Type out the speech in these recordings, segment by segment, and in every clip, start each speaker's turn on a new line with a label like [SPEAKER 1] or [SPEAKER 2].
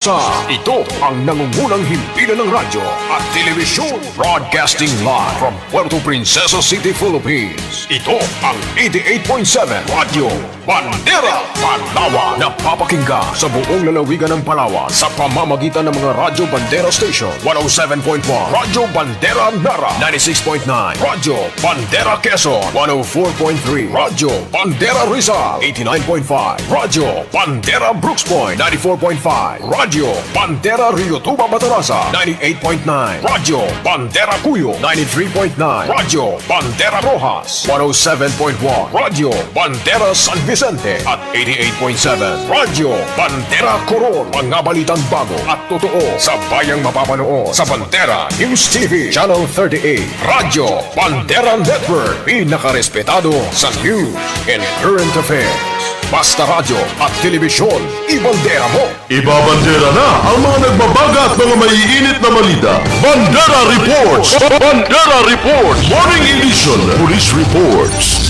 [SPEAKER 1] Ito ang nangungunang himpilan ng radyo at telebisyon, broadcasting live from Puerto Princesa City, Philippines. Ito ang 88.7 Radyo Bandera Palawan, napapakinggan sa buong lalawigan ng Palawan sa pamamagitan ng mga Radyo Bandera Station. 107.1 Radyo Bandera Nara, 96.9 Radyo Bandera Quezon, 104.3 Radyo Bandera Rizal, 89.5 Radyo Bandera Brooks Point, 94.5 Radyo Bandera Rio Tuba Batarasa, 98.9 Radyo Bandera Cuyo, 93.9 Radyo Bandera Rojas, 107.1 Radyo Bandera San Vicente at 88.7 Radyo Bandera Coron. Mga balitang bago at totoo sa bayang mapapanood sa Bandera News TV Channel 38 Radyo Bandera Network, pinakarespetado sa news and current affairs. Basta radyo at telebisyon, ibandera mo!
[SPEAKER 2] Ibabandera na ang mga nagbabaga at mga maiinit na balita. Bandera Reports! Bandera Reports! Morning Edition! Police Reports!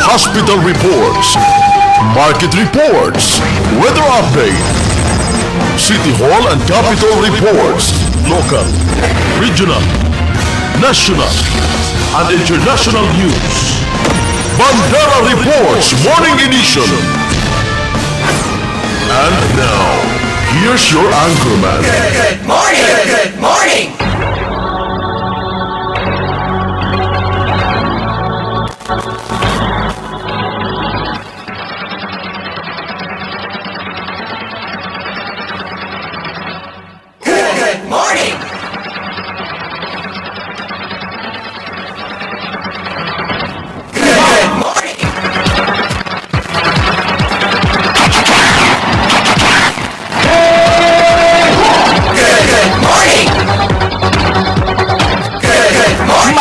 [SPEAKER 2] Hospital Reports! Market Reports! Weather Update! City Hall and Capitol Reports! Local, regional, national, and international news. Bandera Reports Morning Edition. And now, here's your anchorman.
[SPEAKER 3] Good morning! Good morning! Good morning!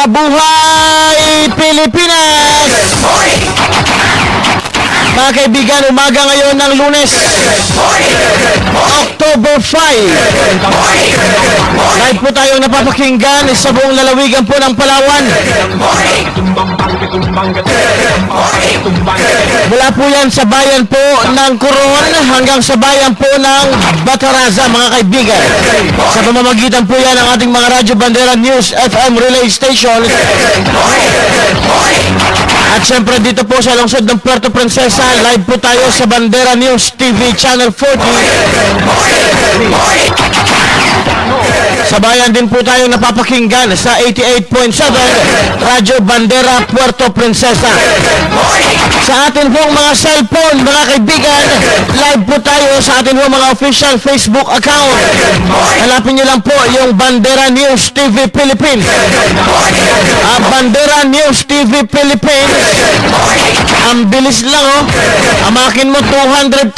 [SPEAKER 4] Mabuhay Pilipinas! Mga kaibigan, umaga ngayon ng Lunes, October 5. Live po tayong napapakinggan sa buong lalawigan po ng Palawan. Mula po yan sa bayan po ng Coron hanggang sa bayan po ng Bataraza, mga kaibigan. Sa pamamagitan po yan ng ating mga Radyo Bandera News FM Relay Station. At syempre dito po sa lungsod ng Puerto Princesa, live po tayo sa Bandera News TV Channel 40. Sa bayan din po tayo napapakinggan sa 88.7 Radyo Bandera Puerto Princesa. Sa atin pong mga cellphone, mga kaibigan, live po tayo sa atin pong mga official Facebook account. Hanapin nyo lang po yung Bandera News TV Philippines. Bandera News TV Philippines. Ang bilis lang, oh. Amakin mo 200,100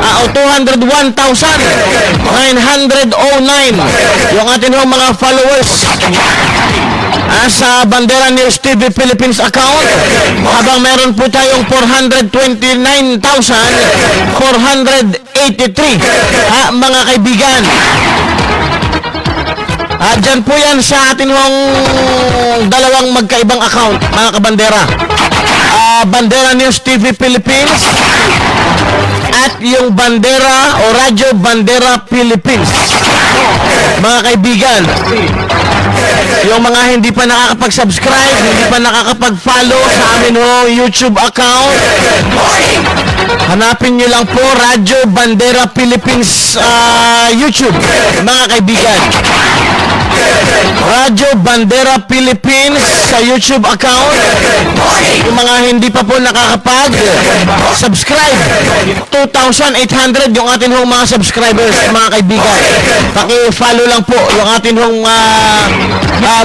[SPEAKER 4] o 201,909 yung atin yung mga followers sa Bandera News TV Philippines account, habang meron po tayong 429,483 mga kaibigan. Dyan po yan sa atin yung dalawang magkaibang account, mga kabandera. Bandera News TV Philippines at yung Bandera o Radyo Bandera Philippines. Mga kaibigan, yung mga hindi pa nakakapag-subscribe, hindi pa nakakapag-follow sa amin YouTube account, hanapin nyo lang po Radyo Bandera Philippines YouTube, mga kaibigan. Radyo Bandera Philippines sa YouTube account. Yung mga hindi pa po nakakapag-subscribe, 2,800 yung atin hong mga subscribers, mga kaibigan. Paki-follow lang po yung atin hong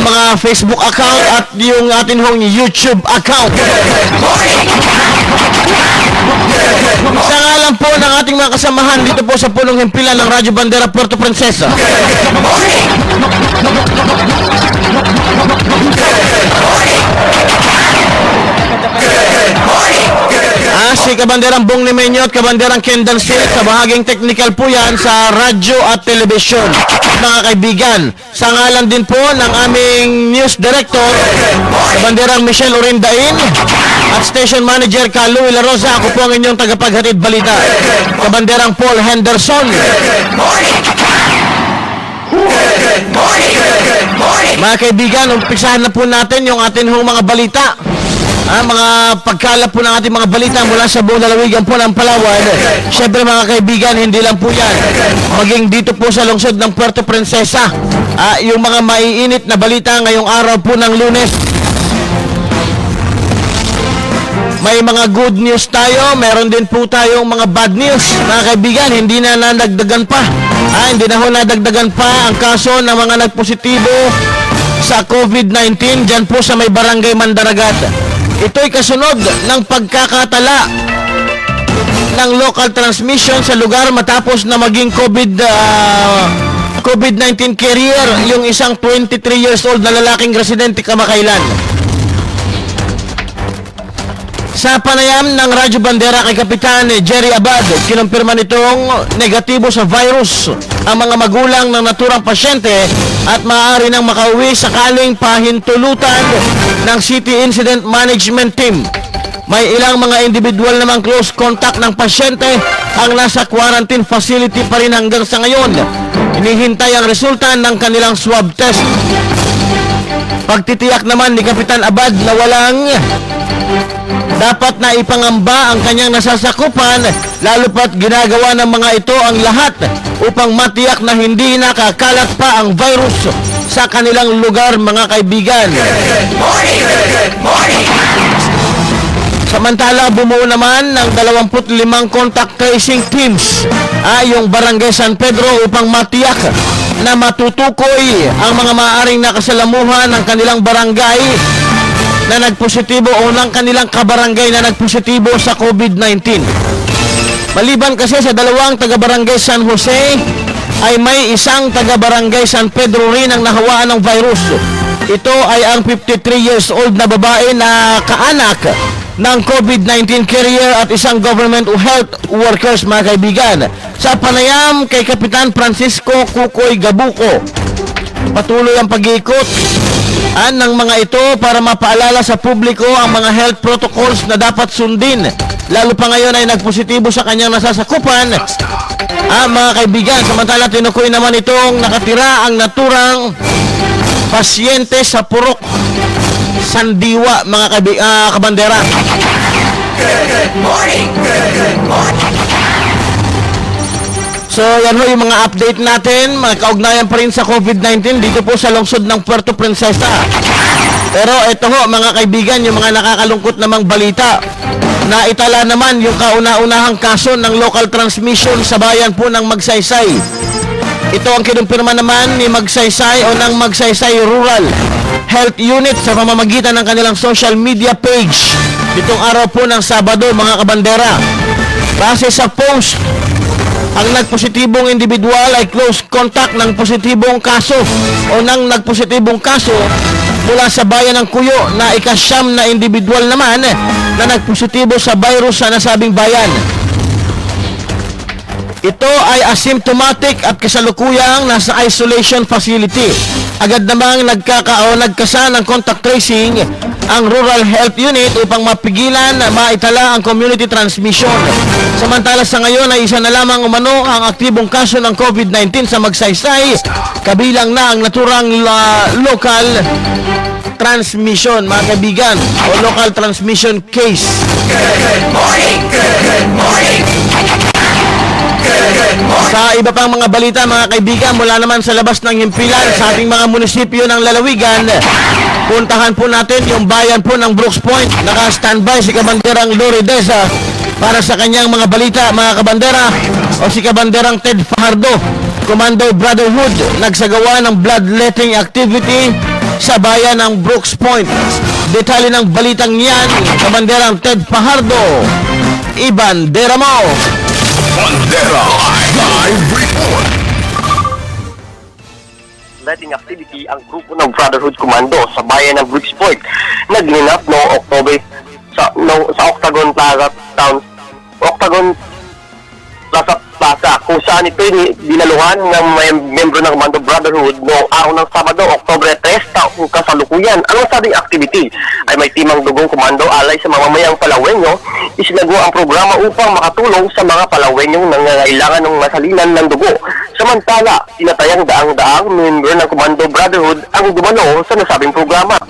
[SPEAKER 4] mga Facebook account at yung atin hong YouTube account. Sa ngalan po ng ating mga kasamahan dito po sa punong himpilan ng Radyo Bandera Puerto Princesa, si Kabanderang Bong Nimenyo at Kabanderang Kendall Sil, sa bahaging technical po yan sa radyo at telebisyon. Mga kaibigan, sa ngalan din po ng aming news director, Kabanderang Michelle Orindain, At Station Manager ka Louie La Rosa, ako po ang inyong tagapaghatid balita. Kabanderang Paul Henderson.
[SPEAKER 3] Good morning. Good morning. Good morning.
[SPEAKER 4] Mga kaibigan, umpisahan na po natin yung atin hong mga balita. Mga pagkalap po ng ating mga balita mula sa buong lalawigan po ng Palawan. Siyempre mga kaibigan, hindi lang po yan. Maging dito po sa lungsod ng Puerto Princesa. Yung mga maiinit na balita ngayong araw po ng Lunes. May mga good news tayo, meron din po tayong mga bad news. Mga kaibigan, hindi na nadagdagan pa. Hindi na ho nadagdagan pa ang kaso ng mga nagpositibo sa COVID-19 dyan po sa may barangay Mandaragat. Ito'y kasunod ng pagkakatala ng local transmission sa lugar matapos na maging COVID-19 carrier yung isang 23 years old na lalaking residente kamakailan. Sa panayam ng Radyo Bandera kay Kapitan Jerry Abad, kinumpirma nitong negatibo sa virus ang mga magulang ng naturang pasyente at maaari nang makauwi sakaling pahintulutan ng City Incident Management Team. May ilang mga individual namang close contact ng pasyente ang nasa quarantine facility pa rin hanggang sa ngayon. Hinihintay ang resulta ng kanilang swab test. Pagtitiyak naman ni Kapitan Abad na walang dapat na ipangamba ang kanyang nasasakupan, lalo pat ginagawa ng mga ito ang lahat upang matiyak na hindi nakakalat pa ang virus sa kanilang lugar, mga kaibigan.
[SPEAKER 3] Good morning. Good morning.
[SPEAKER 4] Samantala, bumuo naman ng 25 contact tracing teams yung Barangay San Pedro upang matiyak na matutukoy ang mga maaaring nakasalamuhan ng kanilang barangay na nagpositibo o ng kanilang kabarangay na nagpositibo sa COVID-19. Maliban kasi sa dalawang taga-barangay San Jose, ay may isang taga-barangay San Pedro rin ang nahawaan ng virus. Ito ay ang 53 years old na babae na kaanak ng COVID-19 carrier at isang government health workers, mga kaibigan. Sa panayam kay Kapitan Francisco Kukoy Gabuco, patuloy ang pag-iikot ng mga ito para mapaalala sa publiko ang mga health protocols na dapat sundin. Lalo pa ngayon ay nagpositibo sa kanyang nasasakupan. Mga kaibigan, samantala tinukoy naman itong nakatira ang naturang pasyente sa Purok Sandiwa, mga kabandera.
[SPEAKER 3] Good morning. Good morning.
[SPEAKER 4] So yan ho yung mga update natin, mga kaugnayan pa rin sa COVID-19 dito po sa lungsod ng Puerto Princesa. Pero ito ho mga kaibigan, yung mga nakakalungkot namang balita. Naitala naman yung kauna-unahang kaso ng local transmission sa bayan po ng Magsaysay. Ito ang kinumpirma naman ni Magsaysay o ng Magsaysay Rural Health Unit sa pamamagitan ng kanilang social media page. Itong araw po ng Sabado, mga kabandera. Base sa post, ang nagpositibong individual ay close contact ng positibong kaso o ng nagpositibong kaso mula sa bayan ng Kuyo na ikasyam na individual naman na nagpositibo sa virus sa nasabing bayan. Ito ay asymptomatic at kasalukuyang nasa isolation facility. Agad namang nagkasa ng contact tracing ang Rural Health Unit upang mapigilan na maitala ang community transmission. Samantala sa ngayon ay isa na lamang umano ang aktibong kaso ng COVID-19 sa Magsaysay, kabilang na ang naturang local transmission, mga kaibigan, o local transmission case.
[SPEAKER 3] Good morning. Good morning.
[SPEAKER 4] Sa iba pang mga balita, mga kaibigan, mula naman sa labas ng himpilan sa ating mga munisipyo ng lalawigan, puntahan po natin yung bayan po ng Brooks Point. Naka-standby si Kabanderang Loridesa para sa kanyang mga balita, mga kabandera, o si Kabanderang Ted Fajardo, Commando Brotherhood, nagsagawa ng bloodletting activity sa bayan ng Brooks Point. Detalye ng balitang yan, Kabanderang Ted Fajardo. Ibandera mo!
[SPEAKER 1] Bandera Live Report.
[SPEAKER 5] Letting activity ang grupo ng Brotherhood Commando sa bayan ng Brooks Point. Naglinap noong October sa Octagon Plaza nabasa kung saan ito dinaluhan ng may membro ng Commando Brotherhood noong araw ng Sabado, Oktobre 3, taong kasalukuyan. Ang nasabing activity ay may timang dugong komando alay sa mamamayang Palawenyo. Isinagawa ang programa upang makatulong sa mga Palawenyong nangangailangan ng masalinan ng dugo. Samantala, tinatayang daang-daang member ng Commando Brotherhood ang dumalo sa nasabing programa.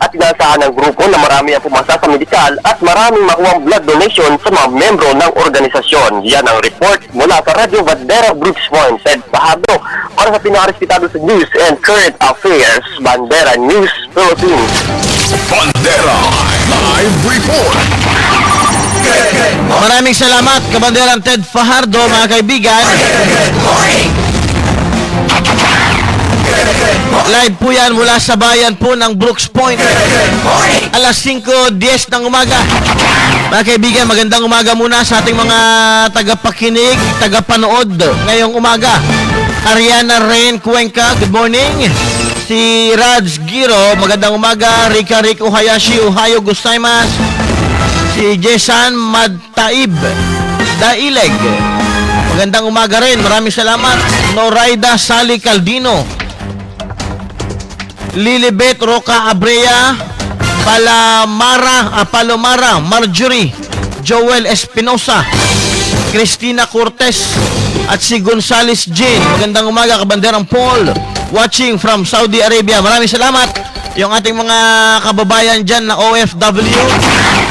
[SPEAKER 5] At inaasahan ng grupo na marami ang pumasa sa medikal at maraming makuwang blood donation sa mga membro ng organisasyon. Yan ang report mula sa Radio Bandera Brooks Point, Ted Fajardo. Para sa pinakarespetado sa news and current affairs, Bandera News Philippines.
[SPEAKER 1] Bandera Live Report.
[SPEAKER 4] Maraming salamat, Kabanderang Ted Fajardo, mga kaibigan.
[SPEAKER 3] Good morning.
[SPEAKER 4] Live po yan mula sa bayan po ng Brooks Point.
[SPEAKER 3] Good morning.
[SPEAKER 4] Alas 5:10 ng umaga. Mga kaibigan, magandang umaga muna sa ating mga tagapakinig, tagapanood ngayong umaga. Ariana Rain Cuenca, good morning. Si Raj Giro, magandang umaga. Rika Rick Hayashi, Ohio Gustaimas. Si Jesan Madtaib Daileg, magandang umaga rin. Maraming salamat. Noraida Sally Caldino, Lilibet Roca Abrea, Palomara Marjorie, Joel Espinosa, Cristina Cortez, at si Gonzales Jane. Magandang umaga, Kabanderang Paul, watching from Saudi Arabia. Maraming salamat. Yung ating mga kababayan dyan na OFW,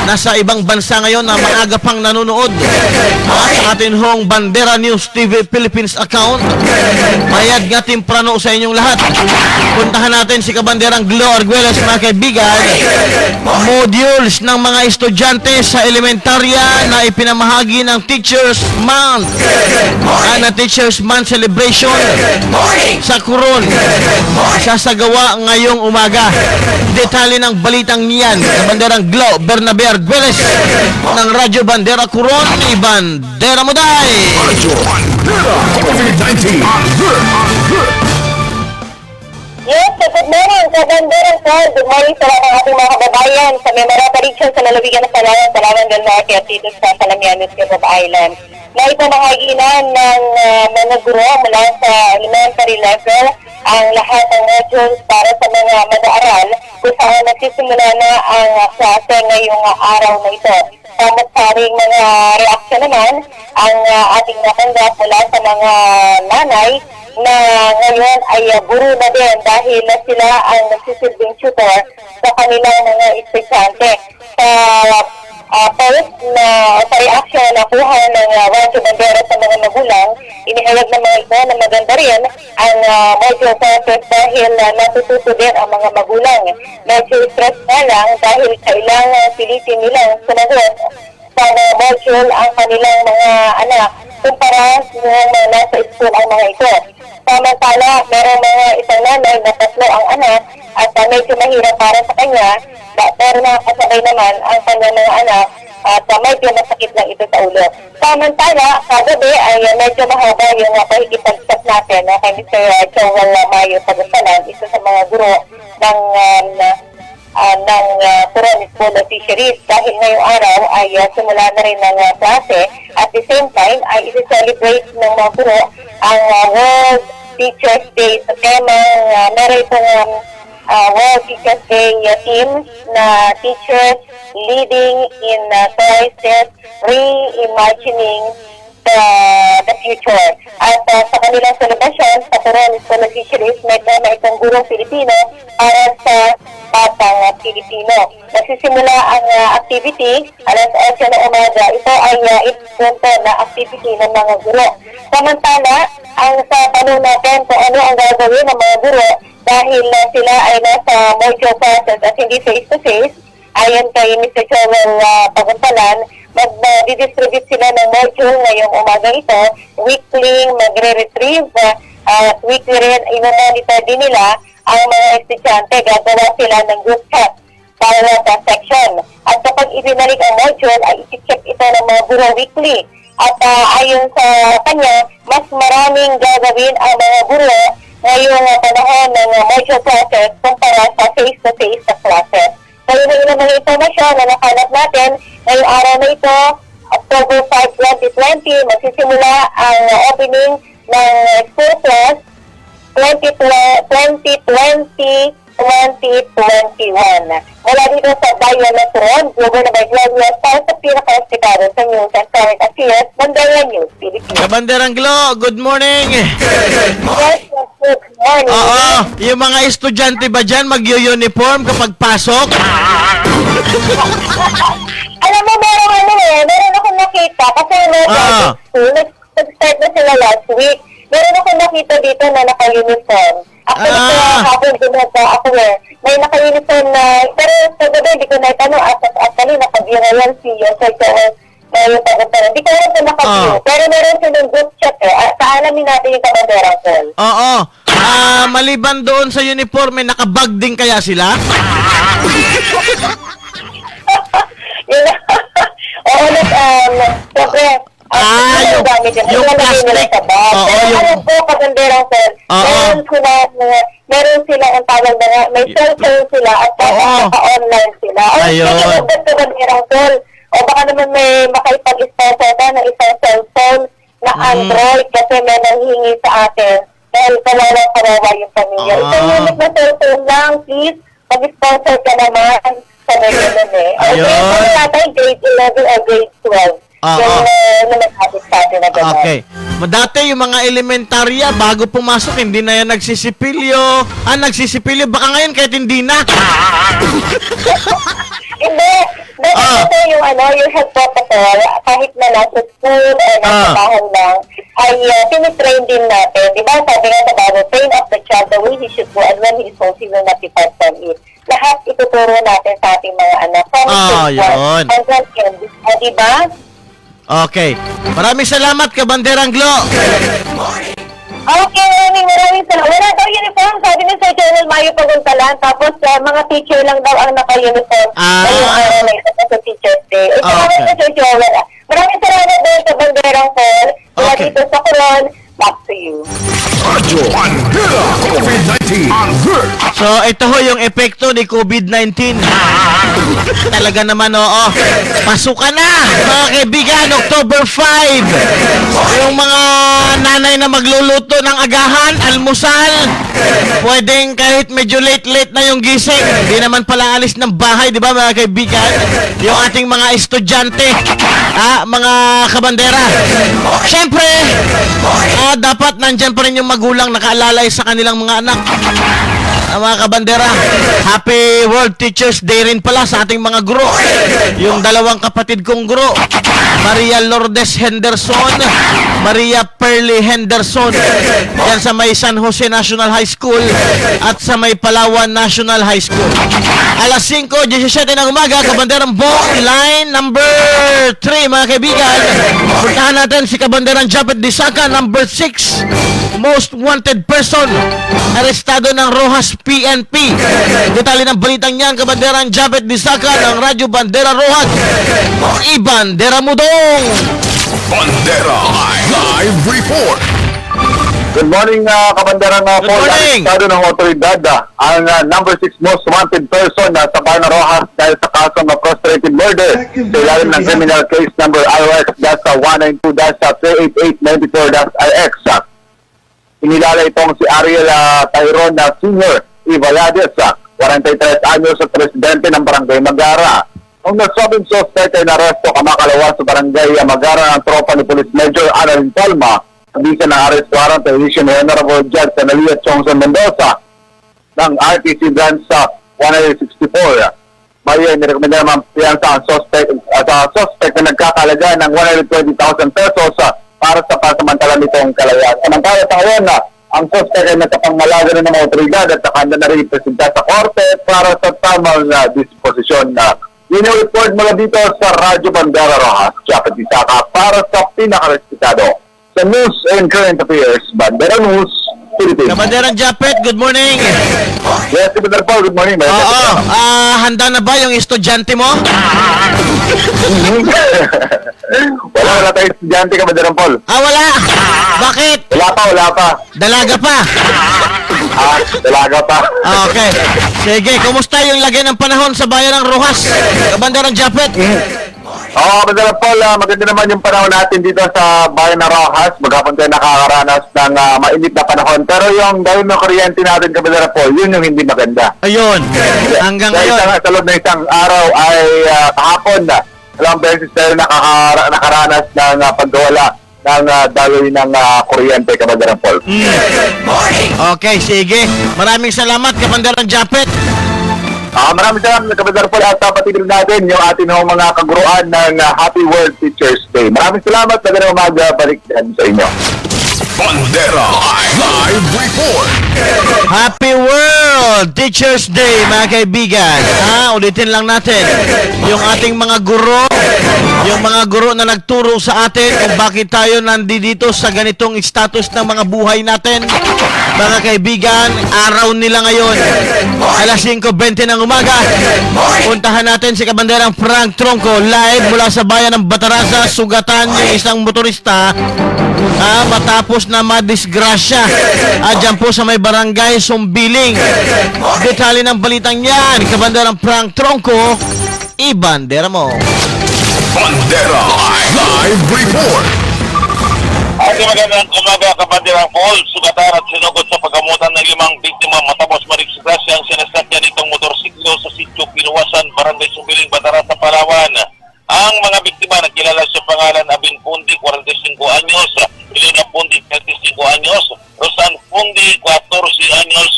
[SPEAKER 4] nasa ibang bansa ngayon na maaga pang nanonood sa atin hong Bandera News TV Philippines account. Mayad nga timprano sa inyong lahat. Puntahan natin si Kabanderang Glo Arguelles, mga kaibigan. Modules ng mga estudyante sa elementarya na ipinamahagi ng Teachers Month. Na Teachers Month celebration sa Coron. Sasagawa ngayong umaga. Detalye ng balitang niyan, Kabanderang Glo Bernabe Arguelles ng Radyo Bandera Coron. Ibandera mo day!
[SPEAKER 1] Radio Bandera COVID-19
[SPEAKER 6] Yes, good morning sa Bandera Paul. Good morning sa mga ating mga kababayan sa may mga pariksyon sa lalawigan ng Palawan del Norte at dito sa Palamianos, Quezon Island. Na ipamahaginan ng mga guro mula sa elementary level ang lahat ng modules para sa mga mag-aaral kung saan nagsisimula na ang klase ngayong araw na ito. Saring mga reaksyon naman ang ating natanggap mula sa mga nanay na ngayon ay guro na din dahil sila ang nagsisilbing tutor sa kanilang mga estudyante. Post na sa reaction na kuha ng Radyo Bandera sa mga magulang, inihayag ng mga ito na maganda rin ang module process dahil natututo din ang mga magulang. Medyo stress na lang dahil kailangan pilitin nilang sumagot sa module ang kanilang mga anak kumpara ng nasa school ang mga ito. Samantala, merong mga isang nanay na 3 ang anak at medyo mahirap para sa kanya, pero nakasabay naman ang kanyang mga anak at medyo masakit lang ito sa ulo. Samantala, kagabi ay medyo mahaba yung pakikipag-chat natin kay Mr. Joel Mayo Pagkasalan, isa sa mga guro ng Coron School of Fisheries, dahil ngayong araw ay simula na rin ng klase. At the same time ay isi-celebrate ng mga guro ang World Teachers Day sa temang meron itong World Teachers Day team na teachers leading in choices, reimagining the future. At sa kanilang celebration sa Coron School of Fisheries, may tema itong gurong Pilipino para sa batang Pilipino. Nagsisimula ang activity alas 8 ng umaga. Ito ay punto na activity ng mga guro. Samantala, ang sa tanong natin kung ano ang gagawin ng mga guro dahil sila ay nasa module process at hindi face-to-face, ayon kay Mr. Joel Pagkasalan, mag-distribute sila ng module ngayong umaga ito. Weekly magre-retrieve at weekly rin i-monitor din nila ang mga estudyante. Gagawa sila ng group chat para sa section. At kapag ibinalik ang module, ay isi-check ito ng mga guro weekly. At ayon sa kanya, mas maraming gagawin ang mga guro ngayong panahon ng module classes kumpara sa face-to-face na classes. Kaya na ilang mga informasyon na nakalap natin ngayong araw na ito, October 5, 2020, magsisimula ang opening ng school class 2020-2021. Mula dito sa Bayan na Turon, Global na Bayan para sa pinaka-hospitalo sa News and Current Affairs, Bandera News, Philippines.
[SPEAKER 4] Kabanderang Glo, good morning.
[SPEAKER 6] Yes, good morning.
[SPEAKER 4] Oo, yung mga estudyante ba dyan mag-uniform kapag pasok?
[SPEAKER 6] Alam mo, meron akong nakita kasi nag-start na sila last week. Meron akong nakita dito na naka-uniform. Actually, hapon ginagawa ako may naka-uniform na, pero sa gabi, hindi ko naitanong, actually, naka-view na yan si Sir Joel. Hindi ko alam kung naka-view. Pero meron silang group chat Kaalamin natin yung kabanderang call.
[SPEAKER 4] Oo. Maliban doon sa uniforme, nakabag din kaya sila?
[SPEAKER 6] Oo, siyempre,
[SPEAKER 4] yung plastic. Oo,
[SPEAKER 6] pero alam ko, kabanderang call, meron sila ang tawag na may cellphone sila at naka-online sila.
[SPEAKER 4] Ayun.
[SPEAKER 6] Kabanderang call. O baka naman may makaipag-sponsor ka ng isang cellphone na Android kasi may nanghingi sa atin dahil kawawa yung pamilya. Isang unit na cellphone lang, please. Mag-sponsor ka naman sa mga
[SPEAKER 4] Ayun.
[SPEAKER 6] Okay, natin grade 11 or grade 12. Yung naghabit sa atin na gano'n.
[SPEAKER 4] Okay. Dati yung mga elementarya, bago pumasok, hindi na yan nagsisipilyo. Nagsisipilyo. Baka ngayon kahit hindi na.
[SPEAKER 6] Hindi. Kasi yung health protocol, kahit na nasa school or nasa bahay lang, ay tinitrain din natin. Diba sabi nga sa Bible, train up the child the way he should go and when he is old, he will not depart from it. Lahat ituturo natin sa ating mga anak.
[SPEAKER 4] Yun.
[SPEAKER 6] Diba?
[SPEAKER 4] Okay. Maraming salamat, Kabanderang Glo.
[SPEAKER 6] Okay, maraming salamat. Wala daw uniform. Sabi ni Sir Joel Mayo Paguntalan. Tapos mga teacher lang daw ang naka-uniform. Ngayong araw na ito sa Teacher's Day. Salamat ni Sir Joel. Maraming salamat din sa Banderang Call. Mula dito sa Coron. Back to you.
[SPEAKER 1] Radyo Bandera COVID-19 Alert.
[SPEAKER 4] So, ito ho yung epekto ni COVID-19. Talaga naman, oo. Pasukan na, mga kaibigan, October 5. Yung mga nanay na magluluto ng agahan, almusal, pwedeng kahit medyo late na yung gising. Hindi naman pala alis ng bahay, di ba, mga kaibigan? Yung ating mga estudyante, mga kabandera. Siyempre, dapat nandyan pa rin yung magulang nakaalalay sa kanilang mga anak. Mga kabandera, Happy World Teachers Day rin pala sa ating mga guro. Yung dalawang kapatid kong guro, Maria Lourdes Henderson, Maria Perly Henderson, yan sa may San Jose National High School at sa may Palawan National High School. Alas 5:17 ng umaga, kabanderang Bong, line number 3, mga kaibigan. Puntahan natin si kabanderang Japet Disaka, number 6, most wanted person, arestado ng Rojas PNP. Detalye ng balitang yan, kabanderang Japet Disaka ng Radyo Bandera Rojas. Ibandera mo dong!
[SPEAKER 1] Bandera Live Report.
[SPEAKER 5] Good morning, kabanderang
[SPEAKER 4] Good morning.
[SPEAKER 5] Arestado ng otoridad ang number 6 most wanted person sa Barna Rojas dahil sa kasong frustrated murder sa ilalim ng criminal case number ROX-192-38894-IX. Inilala itong si Ariel Tyron Sr. Ivalades, 43 anyos at presidente ng Barangay Magara. Ang nasabing suspect ay naresto kamakalawa sa Barangay Magara ng tropa ni Police Major Annalyn Palma. Bisa ng arrest warrant ay issue ni Honorable Judge Analia Chongson Mendoza ng RTC Branch 164. May nirekomenda naman piyansa ang suspect na nagkakalaga ng 120,000 pesos para sa pasamantala nitong kalayaan. Samantala sa ngayon ang suspect ay nagkapangmalaga ng mga otoridad at nakanda na rin presenta sa korte para sa tamang disposisyon. Yun yung report mula dito sa Radyo Bandera Rojas, Japet Disaka para sa pinakarespetado sa News and Current Affairs, Bandera News, Philippines.
[SPEAKER 4] Kabanderang Japet, good morning.
[SPEAKER 5] Yes, Bandera Paul, good morning.
[SPEAKER 4] Oo, handa na ba yung estudyante mo?
[SPEAKER 5] Wala tayong estudyante ka, Bandera Paul.
[SPEAKER 4] Wala. Bakit?
[SPEAKER 5] Wala pa.
[SPEAKER 4] Dalaga pa.
[SPEAKER 5] Dalaga pa.
[SPEAKER 4] Okay. Sige, kumusta yung lagay ng panahon sa bayan ng Rojas? Kabanderang Japet?
[SPEAKER 7] Oo, Brother Paul, maganda naman yung panahon natin dito sa bayan ng Rojas. Maghapon tayo nakakaranas ng mainit na panahon. Pero yung dahil ng kuryente natin, Brother Paul, yun yung hindi maganda.
[SPEAKER 4] Ayun. Hanggang
[SPEAKER 7] Dahil
[SPEAKER 4] ngayon.
[SPEAKER 7] sa loob ng isang araw ay kahapon na. Alam beses tayo nakaranas ng pagkawala ng daloy ng kuryente, Brother Paul.
[SPEAKER 3] Good morning.
[SPEAKER 4] Okay, sige. Maraming salamat, Kabanderang Japet.
[SPEAKER 7] Maraming salamat, Brother Paul, at patinig natin yung ating mga kaguruan ng Happy World Teachers Day. Maraming salamat, magandang umaga, balik din sa inyo.
[SPEAKER 1] Bandera Live Report.
[SPEAKER 4] Happy World Teachers Day, mga kaibigan. Ulitin lang natin. Yung ating mga guro, yung mga guro na nagturo sa atin kung bakit tayo nandito sa ganitong status ng mga buhay natin. Mga kaibigan, araw nila ngayon. Alas 5:20 ng umaga. Puntahan natin si Kabanderang Frank Tronco live mula sa bayan ng Batarasa. Sugatan yung isang motorista matapos na madisgrasya. Diyan po sa may barangay Sumbiling. Detalye ng balitang yan, Kabanderang Frank Tronco, ibandera mo.
[SPEAKER 1] Bandera Live Report.
[SPEAKER 8] Magandang umaga, Kabanderang Paul. Sugatan at sinugod sa paggamutan ng 5 biktima matapos madisgrasya ang sinasakyan nitong motorsiklo sa sitio Pinuwasan, Barangay Sumbiling, Batarasa, Palawan. Ang mga biktima nagkilala sa pangalan Abin Pundi, 45 anyos, Elena Pundi, 35 anyos, Rosan Pundi, 14 anyos,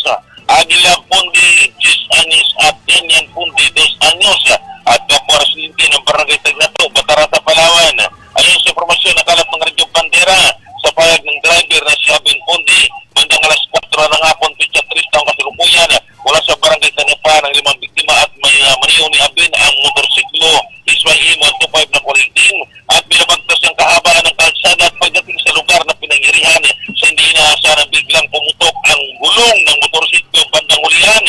[SPEAKER 8] Aguila Pundi, 10 anyos, at Denian Pundi, 10 anyos, at kapwa residente ng Barangay Tagnato, Batarasa, Palawan. Ayon sa informasyon na kalat ng Radyo Bandera, sa payag ng driver na si Abin Pundi, bandang alas 4 ng hapon, pitsa 3 taong kasalukuyan, mula sa Barangay Tanyapa ng 5 biktima at maniyo ni Abin ang motorsiklo SYE 125 na kulitin at binabagtas ang kahabaan ng kalsada at pagdating sa lugar na pinangyarihan sa hindi inaasahan biglang pumutok ang gulong ng motorsiklo bandang hulihan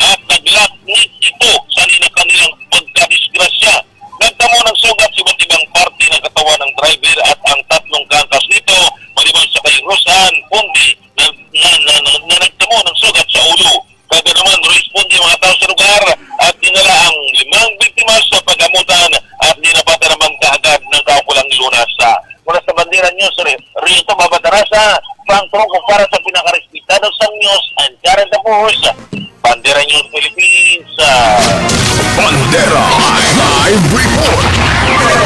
[SPEAKER 8] at naglaknit ito sa kanilang pagkadisgrasya. Nagtamo ng sugat sa iba't ibang parte ng katawan ng driver at ang tatlong kangkas nito maliban sa kay Rosan Pundi na nagtamo ng sugat sa ulo. Kada naman, responde mga tao sa lugar at dinala ang 5 biktima sa paggamutan at dinapata naman kaagad ng kaukulang lunas. Mula sa Bandera News, Rito Babatarasa, Frank Tronco para sa pinakarespektado sa news and current affairs. Bandera News Philippines.
[SPEAKER 1] Bandera Live Report.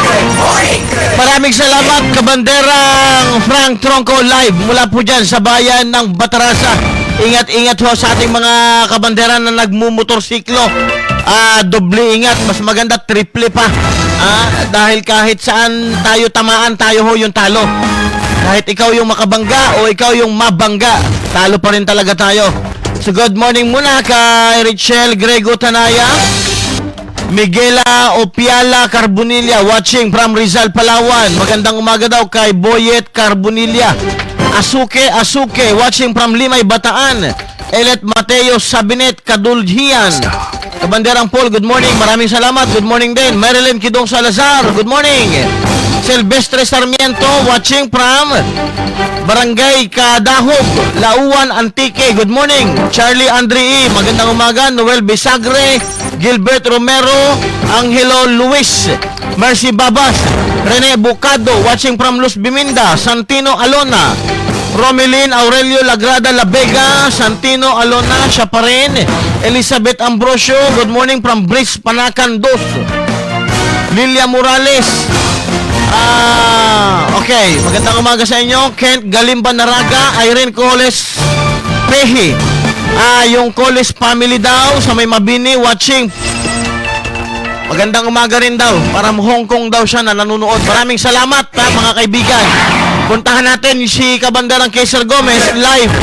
[SPEAKER 3] Good morning.
[SPEAKER 4] Maraming salamat, Kabanderang Frank Tronco live mula po dyan sa bayan ng Batarasa. Ingat-ingat ho sa ating mga kabandera na nagmumotorsiklo. Doble ingat, mas maganda triple pa. Dahil kahit saan tayo tamaan, tayo ho yung talo. Kahit ikaw yung makabangga o ikaw yung mabangga, talo pa rin talaga tayo. So good morning muna kay Richelle Grego Tanaya, Miguela Opiala Carbonilla watching from Rizal, Palawan. Magandang umaga daw kay Boyet Carbonilla. Asuke watching from Limay, Bataan. Elet Mateo Sabinet Kadulhian. Kabanderang Paul, good morning. Maraming salamat. Good morning din. Marilyn Kidong Salazar, good morning. Silvestre Sarmiento watching from Barangay Kadahog, Lauan, Antique. Good morning. Charlie Andre, magandang umaga. Noel Bisagre, Gilbert Romero, Angelo Luis, Mercy Babas, Rene Bocado watching from Luz Biminda, Santino Alona, Romelin Aurelio Lagrada La Vega, Santino Alona, siya pa rin. Elizabeth Ambrosio, good morning from Bris Panacan 2. Lilia Morales, okay, magandang umaga sa inyo. Kent Galimba Naraga, Irene Coles Pehi, yung Coles family daw sa may Mabini watching. Magandang umaga rin daw. Parang Hong Kong daw siya na nanonood. Maraming salamat mga kaibigan. Puntahan natin si Kabanderang Kaiser Gomez live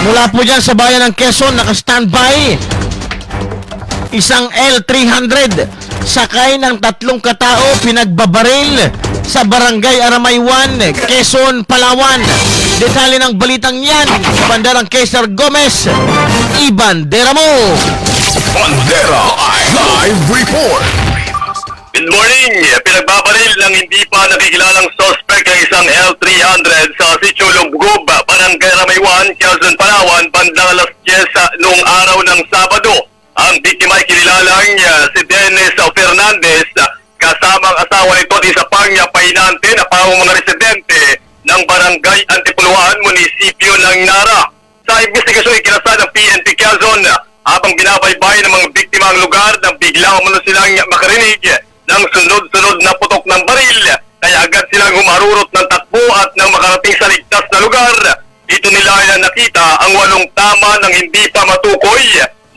[SPEAKER 4] mula po dyan sa bayan ng Quezon. Naka-standby isang L300 sakay ng 3 katao, pinagbabaril sa Barangay Aramay 1, Quezon, Palawan. Detalye ng balitang yan, Kabanderang Kaiser Gomez, ibandera mo.
[SPEAKER 1] Bandera Live Report.
[SPEAKER 8] Good morning! Pinagbabaril ng hindi pa nakikilalang suspect ang isang L300 sa Sitio Lubgob, Barangay Aramay 1, Quezon, Palawan, bandang alas 10 noong araw ng Sabado. Ang biktima ay kinilalang si Dennis Fernandez, kasama ang asawa nito at isa pang pahinante na pawang mga residente ng Barangay Antipuluan, Munisipyo ng Nara. Sa investigasyon ikinasa ng PNP Quezon habang binabaybay ng mga biktima ang lugar nang bigla umano silang makarinig ng sunod-sunod na putok ng baril. Kaya agad silang humarurot ng takbo at nang makarating sa ligtas na lugar, dito nila nakita ang 8 tama ng hindi pa matukoy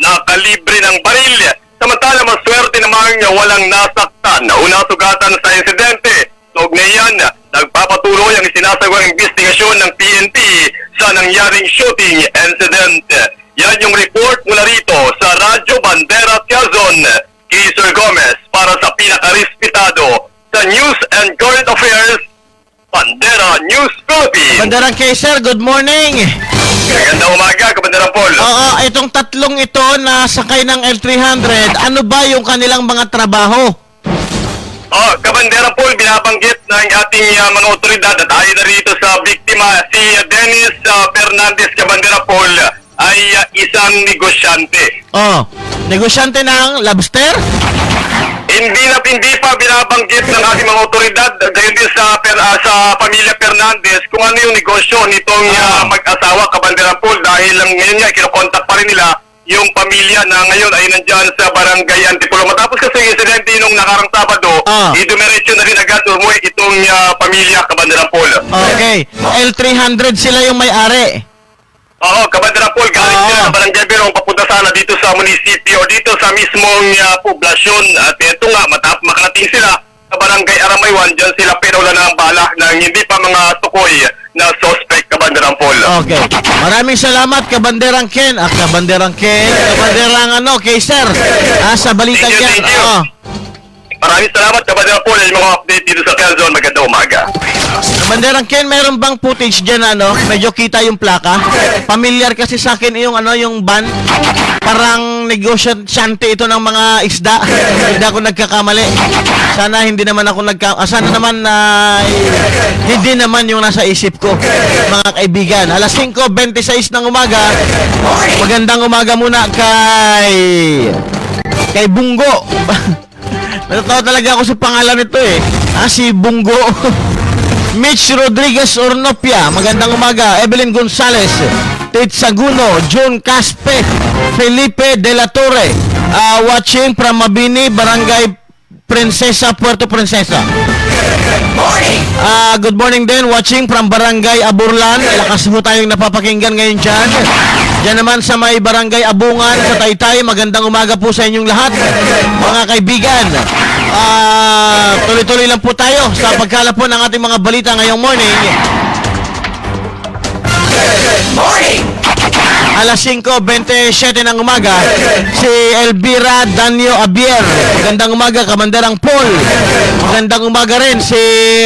[SPEAKER 8] na kalibre ng baril. Samantala maswerte namang walang nasaktan o nasugatan sa insidente. Kaugnay yan, nagpapatuloy ang isinasagawang investigasyon ng PNP sa nangyaring shooting incident. Yan yung report mula rito sa Radyo Bandera Quezon. Sir Gomez para sa pinaka-respetado sa News and Current Affairs, Bandera News Philippines.
[SPEAKER 4] Banderang Kaiser, good morning.
[SPEAKER 8] Magandang umaga, Kabanderang Paul.
[SPEAKER 4] Oo, itong tatlong ito na sakay ng L300, ano ba yung kanilang mga trabaho?
[SPEAKER 8] Kabanderang Paul, binabanggit ng ating mga otoridad at ayon na rito sa biktima, si Dennis Fernandez, Kabanderang Paul, ay isang negosyante.
[SPEAKER 4] Negosyante ng lobster?
[SPEAKER 8] Hindi pa binabanggit ng ating mga otoridad gayon din sa pamilya Fernandez kung ano yung negosyo nitong mag-asawa, Kabanderang Paul, dahil ngayon nga kinokontak pa rin nila yung pamilya na ngayon ay nandyan sa Barangay Antipolo. Matapos kasi yung insidente nung nakarang Sabado, idumiretso na rin agad umuwi itong pamilya, Kabanderang Paul.
[SPEAKER 4] Okay. L300 sila yung may-ari.
[SPEAKER 8] Oo, Kabanderang Paul, galing sila sa Barangay Berong papunta sana dito sa munisipyo, dito sa mismong poblasyon. At ito nga, makarating sila sa Barangay Aramaywan, dyan sila pero wala na ang bala ng hindi pa mga tukoy na suspect, Kabanderang Paul.
[SPEAKER 4] Okay. Maraming salamat, Kabanderang Ken. Kabanderang Kaiser. Sa balitan yan.
[SPEAKER 8] Thank you. Maraming salamat, Kabanderang Paul. Yung mga update dito sa Quezon. Magandang umaga.
[SPEAKER 4] Kabanderang Ken, meron bang footage dyan medyo kita yung plaka? Familiar kasi sa akin yung van. Parang negosyante ito ng mga isda. Hindi ako nagkakamali. Sana hindi naman ako sana naman hindi naman yung nasa isip ko, mga kaibigan. Alas 5:26 ng umaga. Magandang umaga muna kay Bungo. Natatawa talaga ako sa pangalan nito si Bungo. Mitch Rodriguez Ornopia, magandang umaga. Evelyn Gonzalez, Tate Saguno, June Caspe, Felipe De La Torre, watching from Mabini, Barangay Princesa, Puerto Princesa. Good morning din, watching from Barangay Aburlan. Lakas po tayong napapakinggan ngayon dyan. Diyan naman sa may Barangay Abungan sa Taytay, magandang umaga po sa inyong lahat, mga kaibigan. Tuloy-tuloy lang po tayo sa pagkalap po ng ating mga balita ngayong morning. Alas 5:27 ng umaga, si Elvira Danio Abier. Magandang umaga, Kabanderang Paul. Magandang umaga rin si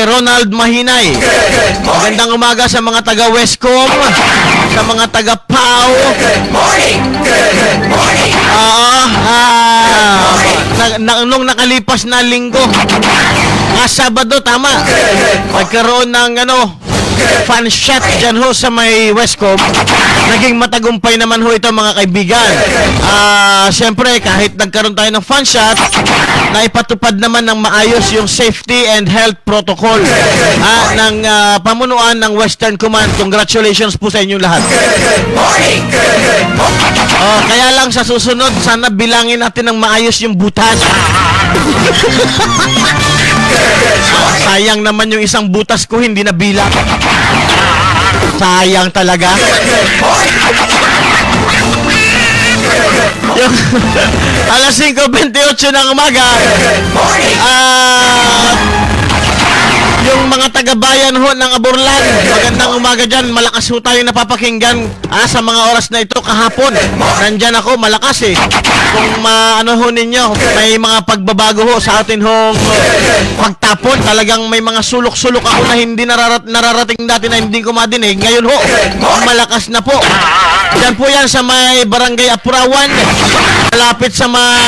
[SPEAKER 4] Ronald Mahinay. Magandang umaga sa mga taga Westcom, sa mga taga Pau. Nung nakalipas na linggo, Sabado, tama, nagkaroon ng fan shot dyan ho sa may Westcom. Naging matagumpay naman ho ito, mga kaibigan. Siyempre, kahit nagkaroon tayo ng fan shot, naipatupad naman ng maayos yung safety and health protocol ng pamunuan ng Western Command. Congratulations po sa inyong lahat. Kaya lang sa susunod, sana bilangin natin ng maayos yung butas. Sayang naman yung isang butas ko hindi nabilang. Sayang talaga. Yung alas 5:28 ng umaga, yung mga taga-bayan ho ng Aburlan, magandang umaga dyan. Malakas ho tayo napapakinggan sa mga oras na ito kahapon. Nandyan ako, malakas Kung ho ninyo, may mga pagbabago ho sa atin hong pagtapon. Talagang may mga sulok-sulok ako na hindi nararating dati na hindi ko madinig. Ngayon ho, malakas na po. Dyan po yan sa may Barangay Apurawan, malapit sa may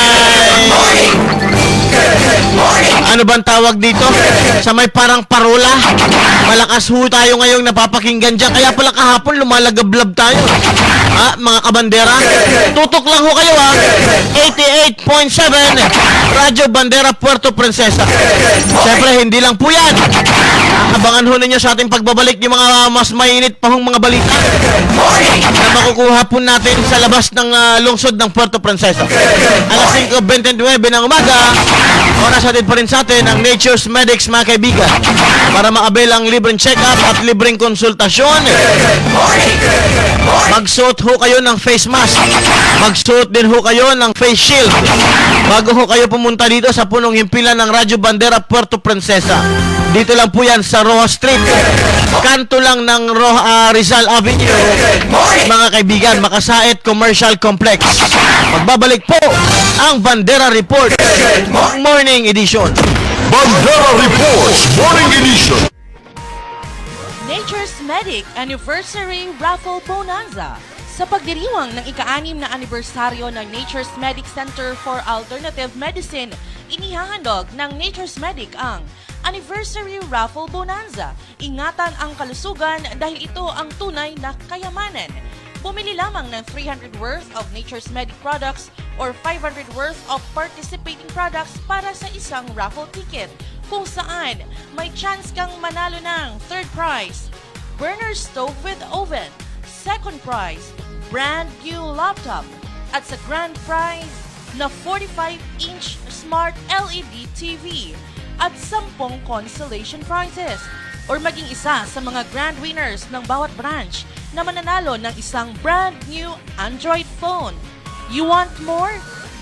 [SPEAKER 4] Ano bang tawag dito? Sa may parang parola. Malakas ho tayo ngayong napapakinggan dyan. Kaya pala kahapon lumalagablab tayo. Ha, mga kabandera? Tutok lang ho kayo ha. 88.7 Radyo Bandera Puerto Princesa. Siyempre, hindi lang po yan. Abangan ho ninyo sa ating pagbabalik yung mga mas mainit pa hong mga balita na makukuha po natin sa labas ng lungsod ng Puerto Princesa. Alas 5:29 ng umaga, oras natin pa rin sa atin ang Nature's Medics, mga kaibigan, para ma-avail ang libreng check-up at libreng konsultasyon. Magsuot ho kayo ng face mask. Magsuot din ho kayo ng face shield bago ho kayo pumunta dito sa punong himpilan ng Radyo Bandera Puerto Princesa. Dito lang po yan sa Rojas Street, kanto lang ng Rizal Avenue, mga kaibigan, Makasait Commercial Complex. Magbabalik po ang Bandera Report Morning Edition.
[SPEAKER 2] Bandera Reports Morning Edition.
[SPEAKER 9] Nature's Medic Anniversary Raffle Bonanza. Sa pagdiriwang ng ika-6 na anibersaryo ng Nature's Medic Center for Alternative Medicine, inihahandog ng Nature's Medic ang Anniversary Raffle Bonanza. Ingatan ang kalusugan dahil ito ang tunay na kayamanan. Bumili lamang ng 300 worth of Nature's Medic products or 500 worth of participating products para sa isang raffle ticket, kung saan may chance kang manalo ng third prize, burner stove with oven, second prize, brand new laptop, at sa grand prize na 45-inch smart LED TV at 10 consolation prizes, or maging isa sa mga grand winners ng bawat branch na mananalo ng isang brand new Android phone. You want more?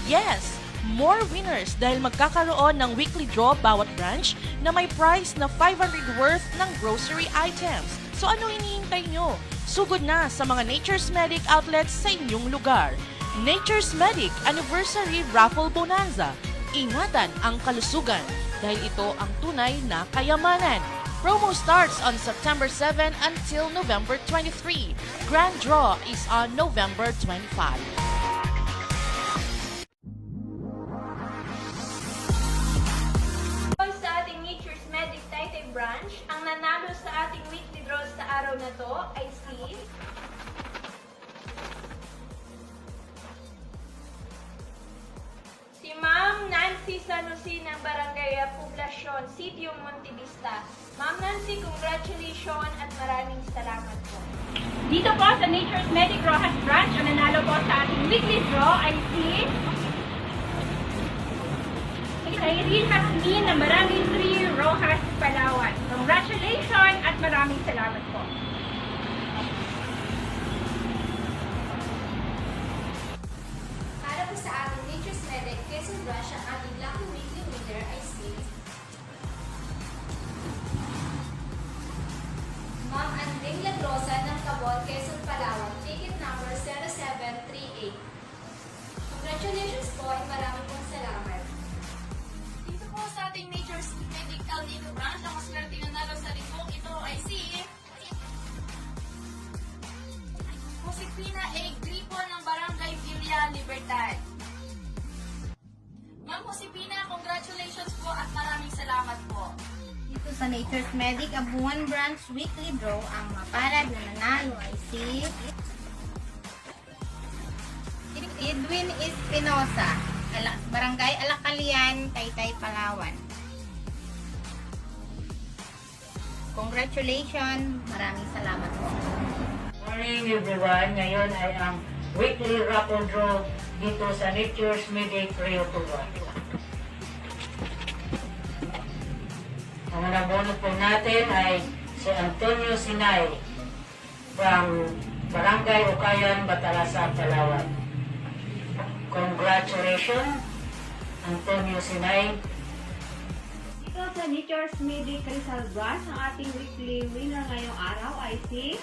[SPEAKER 9] Yes! More winners dahil magkakaroon ng weekly draw bawat branch na may prize na 500 worth ng grocery items. So ano hinihintay nyo? Sugod na sa mga Nature's Medic outlets sa inyong lugar. Nature's Medic Anniversary Raffle Bonanza. Ingatan ang kalusugan dahil ito ang tunay na kayamanan. Promo starts on September 7 until November 23. Grand draw is on November 25.
[SPEAKER 10] Sa ating Nature's Medic Taytay branch, ang nanalo sa ating weekly draw sa araw na to ay si Ma'am Nancy Sanusi ng Barangay Poblacion, Sitio Montevista. Ma'am Nancy, congratulations at maraming salamat po.
[SPEAKER 11] Dito po sa Nature's Medic Rojas branch, ang nanalo po sa ating weekly draw ay si Irene Hasmin ng Barangay 3, Rojas, Palawan. Congratulations at maraming salamat po.
[SPEAKER 10] Para po sa ating Nature's Medic Quezon branch, ang ating lucky weekly winner ay si Ma'am Anding Lagrosa ng Cabol, Quezon, Palawan. Ticket number 0738. Congratulations po at maraming pong salamat. Dito po sa ating Nature's Medic El Nido branch, ang maswerte nanalo sa linkong ito ay si Josefina A. Gripo ng Barangay Villa Libertad. Ma'am Josefina, congratulations po at maraming salamat po.
[SPEAKER 12] Dito sa Nature's Medic Abuan Branch Weekly Draw, ang mapalad na nanalo ay si Edwin Espinosa, Barangay Alacalian, Taytay, Palawan. Congratulations, maraming salamat po.
[SPEAKER 13] Morning everyone, ngayon ay ang weekly raffle draw dito sa Nature's Medic Rio Tuba. Ang nabono po natin ay si Antonio Sinay from Barangay Ukayan, Batalasa, Palawan. Congratulations, Antonio Sinay.
[SPEAKER 11] Dito sa Nature's Medic Rizal branch, ang ating weekly winner ngayong araw ay si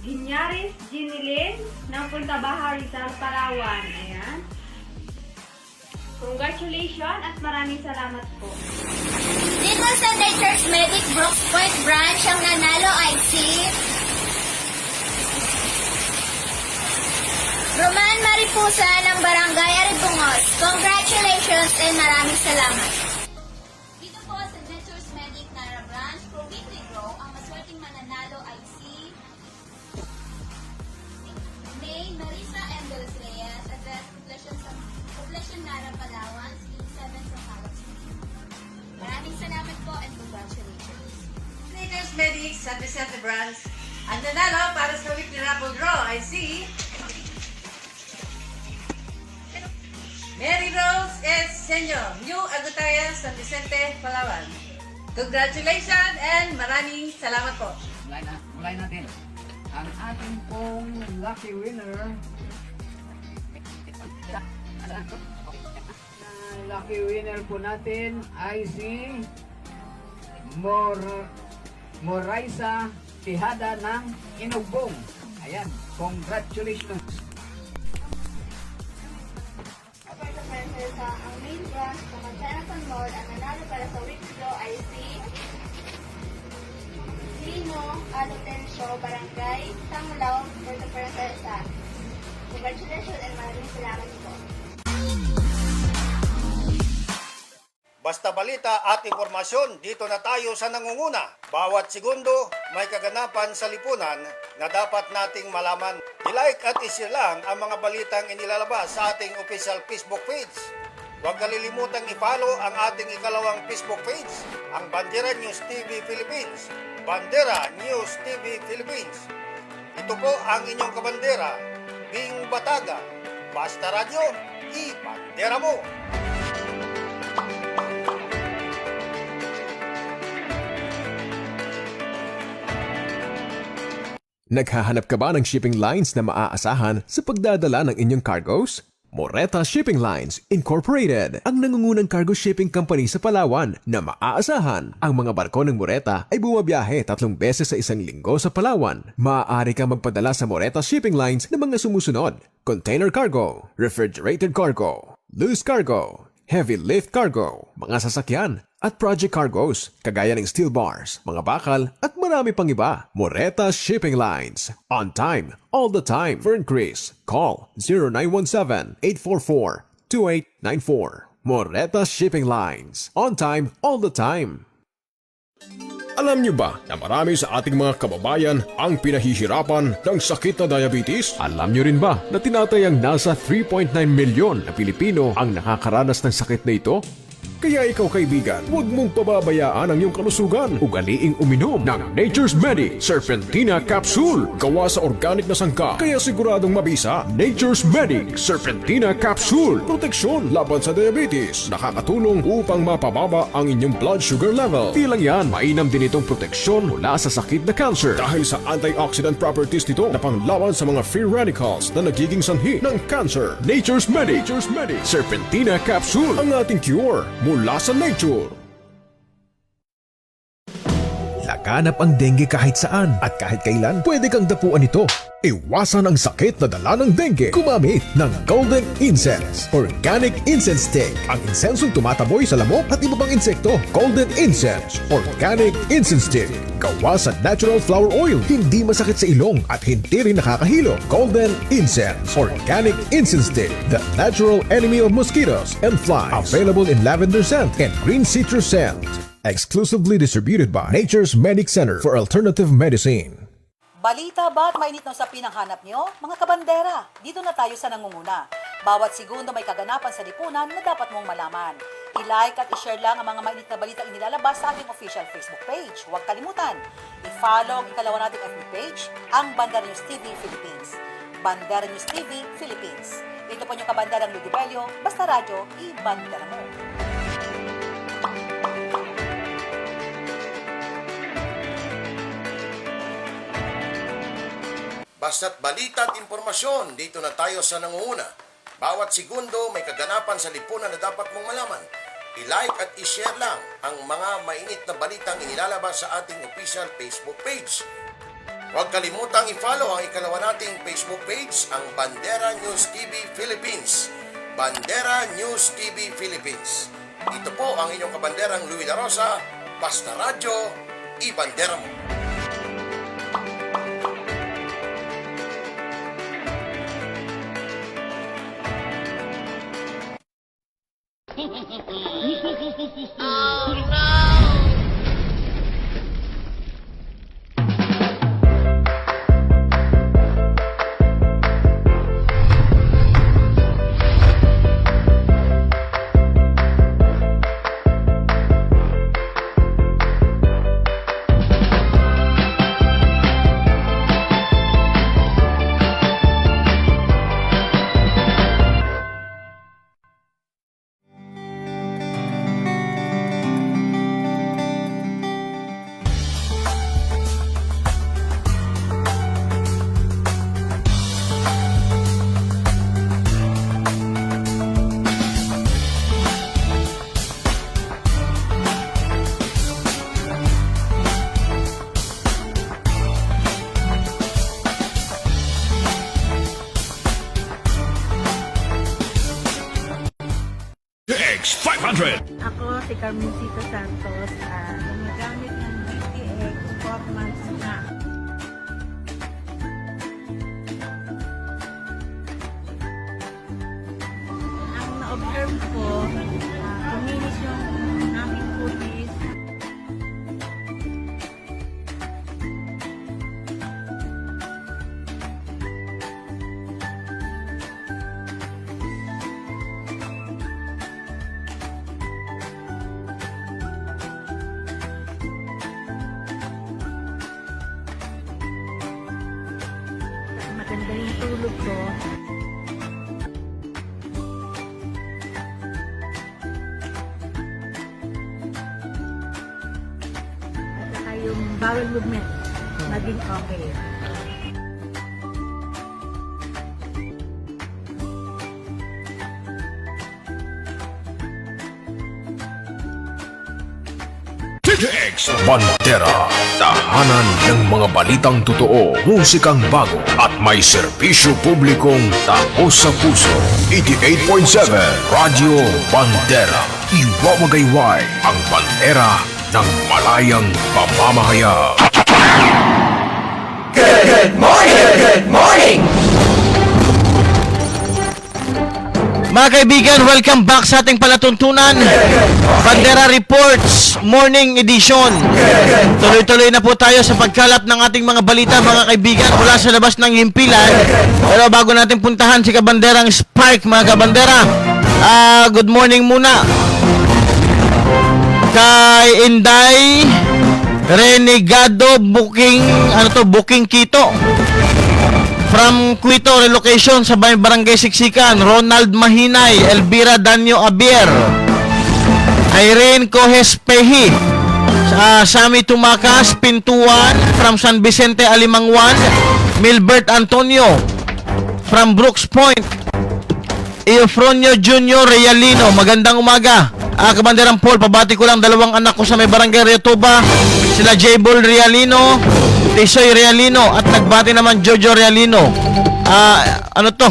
[SPEAKER 11] Ginyaris Ginilin ng Punta Baja, Rizal, Palawan. Ayan. Congratulations at maraming salamat po.
[SPEAKER 12] Dito sa Nature's Medic Brooks Point branch, ang nanalo ay si Roman Maripusa ng Barangay Aribungos. Congratulations and maraming salamat. Dito po sa Nature's Medic Nara Branch for weekly draw, ang maswerteng mananalo ay si May Marisa M. De Los Reyes, address Poblacion Nara, Palawan, 7 sa Calab City. Maraming salamat po and congratulations.
[SPEAKER 14] Nature's Medic San Vicente Branch. Ang nanalo para sa weekly raffle draw ay si Mary Rose S. Senyo, New Agutaya, San Vicente, Palawan. Congratulations and maraming salamat po.
[SPEAKER 15] Mulay natin. Ang ating pong lucky winner lucky winner po natin ay si Moraisa Tihada ng Inugbong. Ayan, congratulations.
[SPEAKER 12] Ang main branch ng Jonathan Mall, ang nanalo para sa weekly draw ay si Lino Alutencio, Barangay Tanglaw, Puerto Princesa. Congratulations and maraming salamat po.
[SPEAKER 16] Basta balita at impormasyon, dito na tayo sa nangunguna. Bawat segundo, may kaganapan sa lipunan na dapat nating malaman. I-like at i-share lang ang mga balitang inilalabas sa ating official Facebook page. Huwag kalilimutang i-follow ang ating ikalawang Facebook page, ang Bandera News TV Philippines. Bandera News TV Philippines. Ito po ang inyong kabandera, Bing Bataga. Basta radyo, i-bandera mo!
[SPEAKER 1] Naghahanap ka ba ng shipping lines na maaasahan sa pagdadala ng inyong cargoes? Moreta Shipping Lines Incorporated, ang nangungunang cargo shipping company sa Palawan na maaasahan. Ang mga barko ng Moreta ay bumabiyahe 3 beses sa isang linggo sa Palawan. Maaari kang magpadala sa Moreta Shipping Lines ng mga sumusunod: container cargo, refrigerated cargo, loose cargo, heavy lift cargo, mga sasakyan, at project cargoes, kagaya ng steel bars, mga bakal, at marami pang iba. Moreta Shipping Lines. On time, all the time. For increase, call 0917-844-2894. Moreta Shipping Lines. On time, all the time. Alam niyo ba na marami sa ating mga kababayan ang pinahihirapan ng sakit na diabetes? Alam niyo rin ba na tinatayang nasa 3.9 milyon na Pilipino ang nakakaranas ng sakit na ito? Kaya ikaw kaibigan, huwag mong pababayaan ang iyong kalusugan. Ugaliing uminom ng Nature's Medic Serpentina Capsule. Gawa sa organic na sangka, kaya siguradong mabisa. Nature's Medic Serpentina Capsule. Proteksyon laban sa diabetes. Nakakatulong upang mapababa ang inyong blood sugar level. Di lang yan, mainam din itong proteksyon mula sa sakit na cancer. Dahil sa antioxidant properties nito na panglaban sa mga free radicals na nagiging sanhi ng cancer. Nature's Medic Serpentina Capsule. Ang ating cure mula sa nature. Laganap ang dengue kahit saan at kahit kailan pwede kang dapuan ito. Iwasan ang sakit na dala ng dengue. Gumamit ng Golden Incense Organic Incense Stick. Ang insensong tumataboy sa lamok at iba pang insekto. Golden Incense Organic Incense Stick. Gawa sa natural flower oil. Hindi masakit sa ilong at hindi rin nakakahilo. Golden Incense Organic Incense Stick. The natural enemy of mosquitoes and flies. Available in lavender scent and green citrus scent. Exclusively distributed by Nature's Medic Center for Alternative Medicine.
[SPEAKER 17] Balita ba at mainit na usapin ang hanap nyo? Mga kabandera, dito na tayo sa nangunguna. Bawat segundo may kaganapan sa lipunan na dapat mong malaman. I-like at i-share lang ang mga mainit na balita inilalabas sa ating official Facebook page. Huwag kalimutan, i-follow ang ikalawa nating FB page, ang Bandera News TV Philippines. Bandera News TV Philippines. Ito po yung kabanderang Ludibelio, basta radyo, i-bandera mo.
[SPEAKER 18] Basta't balita at impormasyon, dito na tayo sa nangunguna. Bawat segundo may kaganapan sa lipunan na dapat mong malaman. I-like at i-share lang ang mga mainit na balitang inilalabas sa ating official Facebook page. Huwag kalimutang i-follow ang ikalawa nating Facebook page, ang Bandera News TV Philippines. Bandera News TV Philippines. Ito po ang inyong kabanderang Louie La Rosa, basta radyo, i-bandera mo.
[SPEAKER 1] 100.
[SPEAKER 19] Ako si Carmencita Santos, gumagamit ng DTX 4 months na. Ang na-observe ko, kuminis yung aming kutis. Maganda yung tulog ko. At saka yung bowel movement, naging okay.
[SPEAKER 1] TJX Bandera, tahanan ng mga balitang totoo, musikang bago at may serbisyo publikong taos sa puso. 88.7 Radyo Bandera, iwawagayway ang bandera ng malayang pamamahayag.
[SPEAKER 3] Good morning! Good morning!
[SPEAKER 4] Mga kaibigan, welcome back sa ating palatuntunan. Bandera Reports Morning Edition. Tuloy-tuloy na po tayo sa pagkalap ng ating mga balita, mga kaibigan, mula sa labas ng himpilan. Pero bago natin puntahan si Kabanderang Spark, mga kabandera, good morning muna kay Inday Renegado Booking Quito. From Quito relocation sa Barangay Siksikan, Ronald Mahinay, Elvira Danyo Abier, Irene Cohes Pehi, Sami Tumakas, Pintuan, from San Vicente Alimangwan, Milbert Antonio, from Brooks Point, Eufronio Junior Realino, magandang umaga. Kabanderang Paul, pabati ko lang dalawang anak ko sa may Barangay Riatuba, sila J-Ball Realino, Tisoy Realino, at nagbati naman Jojo Realino. Ano to?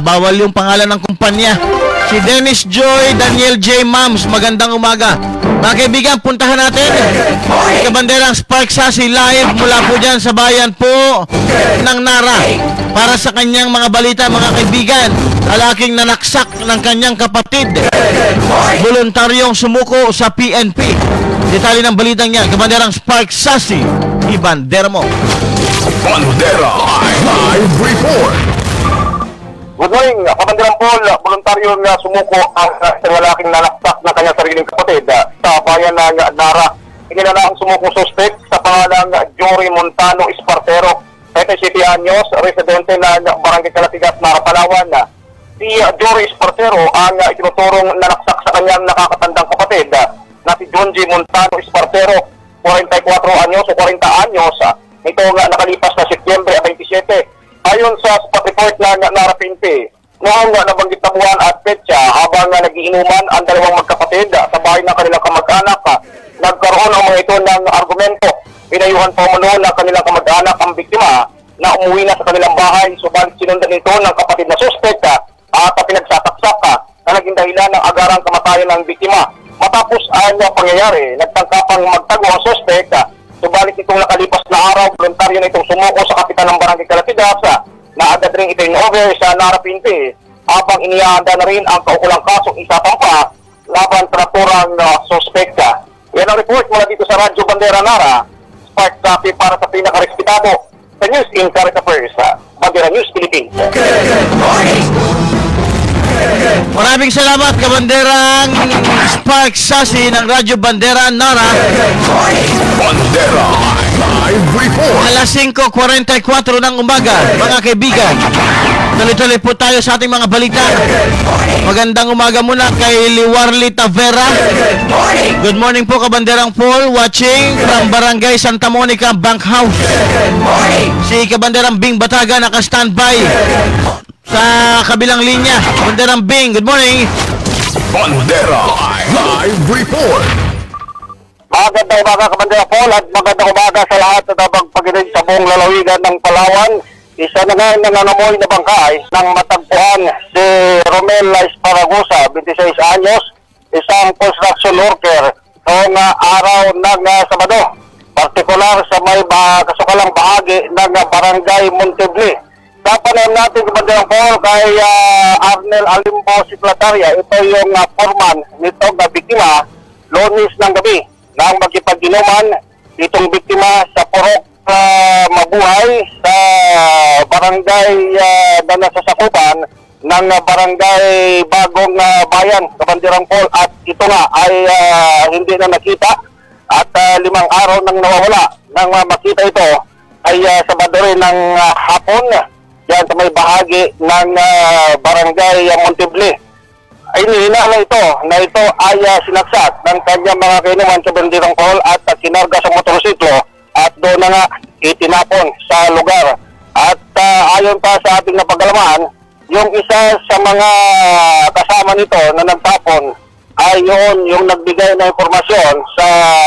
[SPEAKER 4] Bawal yung pangalan ng kumpanya. Si Dennis Joy, Daniel J. Mams, magandang umaga. Mga kaibigan, puntahan natin Kabanderang Spark Sassy live mula po dyan sa bayan po ng Nara para sa kanyang mga balita, mga kaibigan. Alaking nanaksak ng kanyang kapatid, voluntaryong sumuko sa PNP. Detalye ng balitang yan, Kabanderang Spark Sassy, ibandera mo.
[SPEAKER 1] Bandera Live Report.
[SPEAKER 5] Good morning, Kabanderang Paul, voluntaryo na sumuko ang isang lalaking nanaksak na kanyang sariling kapatid sa bayan ng Nara. Inilala ang sumukong suspect sa pangalang Jory Montano Espartero, 37 anyos, residente ng Barangay Calatigas, Nara, Palawan. Si Jory Espartero ang itinuturong nanaksak sa kanyang nakakatandang kapatid na si John J. Montano Espartero, 44 anyos o 40 anyos, ito nga nakalipas na Setyembre 27. Ayon sa spot report ng Nara PNP, noong nabanggit na buwan at petsa habang nagiinuman ang dalawang magkapatid sa bahay ng kanilang kamag-anak, nagkaroon ang mga ito ng argumento. Pinayuhan pa mo noon ng kanilang kamag-anak ang biktima na umuwi na sa kanilang bahay, subalit sinundan ito ng kapatid na suspect at pinagsasaksak na naging dahilan ng agarang kamatayan ng biktima. Matapos ang pangyayari, nagtangkapang magtago ang suspect. Subalit itong nakalipas na araw, voluntaryo na itong sumuko sa kapitan ng Barangay Calatigas na agad rin ito over sa Nara PNP habang inihanda na rin ang kaukulang kasong isa pang pa laban sa naturang suspekta. Yan ang report mula dito sa Radyo Bandera Nara, Spark Sapi para sa pinakarespetado sa News in Current Affairs, Bandera News Philippines.
[SPEAKER 3] Good morning!
[SPEAKER 4] Maraming salamat, Kabanderang Spark Sassy ng Radyo Bandera Nara.
[SPEAKER 1] Bandera Live Report.
[SPEAKER 4] Alas 5:44 ng umaga, mga kaibigan. Tuloy-tuloy po tayo sa ating mga balita. Magandang umaga muna kay Liwarli Tavera. Good morning po, Kabanderang Paul, watching from Barangay Santa Monica, Bank House. Si Kabanderang Bing Bataga naka-standby sa kabilang linya. Kabanderang Bing, good morning.
[SPEAKER 1] Bandera Live Report.
[SPEAKER 5] Magandang umaga, Kabanderang Paul, at magandang umaga sa lahat na tabang paginig sa buong lalawigan ng Palawan. isa na nga nangangamoy na bangkay nang matagpuan si Romel Esparagusa, 26 anyos, isang construction worker noong araw ng Sabado, partikular sa may kasukalang bahagi ng Barangay Montebli. Tapanan natin Kabandera Paul kay Arnel Alimbo Secretaria. Ito yung foreman nitong biktima, Lunes ng gabi, nang magkipag-inuman itong biktima sa Purok Mabuhay sa barangay na nasasakupan ng Barangay Bagong Bayan, Kabandirang Paul. At ito nga ay hindi na nakita at 5 araw nang nawawala. Nang makita ito ay Sabado rin ng hapon yan sa may bahagi ng Barangay Montebli. Ay nihinala ito na ito ay sinaksak ng kanyang mga kainuman sa Bandirang Paul at kinarga sa motorsiklo at doon na nga itinapon sa lugar. At ayon pa sa ating napagalaman, yung isa sa mga kasama nito na nagtapon ay yun yung nagbigay ng informasyon sa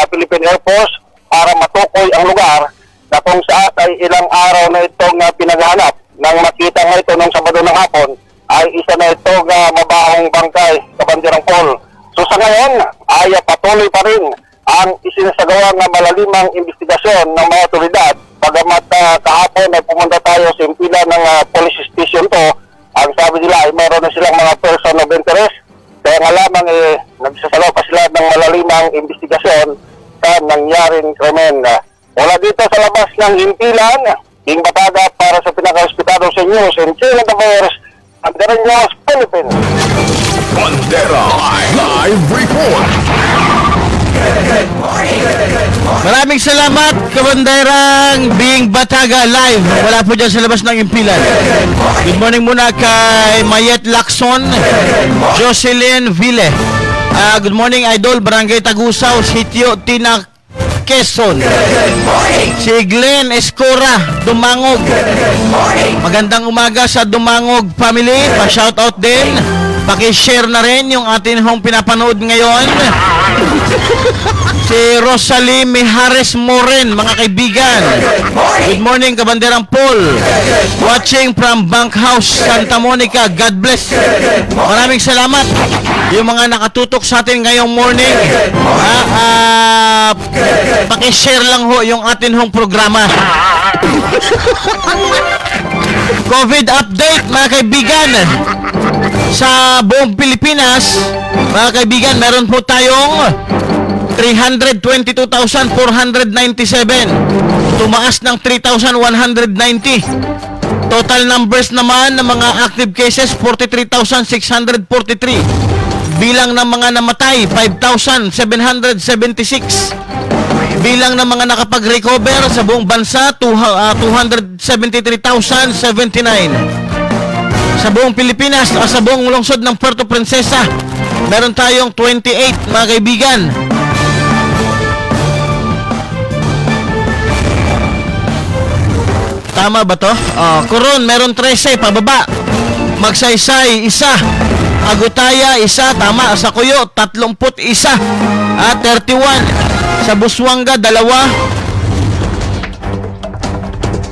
[SPEAKER 5] Philippine Air Force para matukoy ang lugar na kung saan ay ilang araw na itong pinaghahanap. Nang makita nga ito nung Sabado ng hapon, ay isa na itong mabahong bangkay, Kabandirang Paul. So sa ngayon, ay patuloy pa rin ang isinasagawa ng malalimang investigasyon ng mga otoridad. Pagamat kahapon ay pumunta tayo sa impila ng police station to, ang sabi nila ay mayroon na silang mga person of interest. Kaya nga lamang nagsasagawa pa sila ng malalimang investigasyon sa nangyaring krimen. Wala dito sa labas ng impilan, King Bataga para sa pinaka-hospitado sa News and Channel Affairs, Bandera News, Philippines.
[SPEAKER 2] Bandera Live Report.
[SPEAKER 3] Good morning.
[SPEAKER 4] Maraming salamat, Kabanderang Bing Bataga Live. Wala po dyan sa labas ng impilan. Good morning muna kay Mayet Lacson, Jocelyn Ville. Good morning, Idol, Barangay Tagusaw, Sitio Tina, Quezon. Si Glenn Escora, Dumangog. Magandang umaga sa Dumangog family. Pa-shoutout din. Paki-share na rin yung atin hong pinapanood ngayon. Si Rosalie Mijares Moren, mga kaibigan. Good morning, Kabanderang Paul. Watching from Bankhouse, Santa Monica. God bless. Maraming salamat. Yung mga nakatutok sa atin ngayong morning. Paki-share lang ho yung atin hong programa. COVID update, mga kaibigan. Sa buong Pilipinas, mga kaibigan, meron po tayong 322,497. Tumaas ng 3,190. Total numbers naman ng mga active cases, 43,643. Bilang ng mga namatay, 5,776. Bilang ng mga nakapag-recover sa buong bansa, 273,079. Sa buong Pilipinas, sa buong lungsod ng Puerto Princesa, meron tayong 28, mga kaibigan. Tama ba to? Coron, meron 13, pababa. Magsaysay, isa. Agutaya, isa. Tama. Sa Kuyo, 31. 31. Sa Busuanga, 2.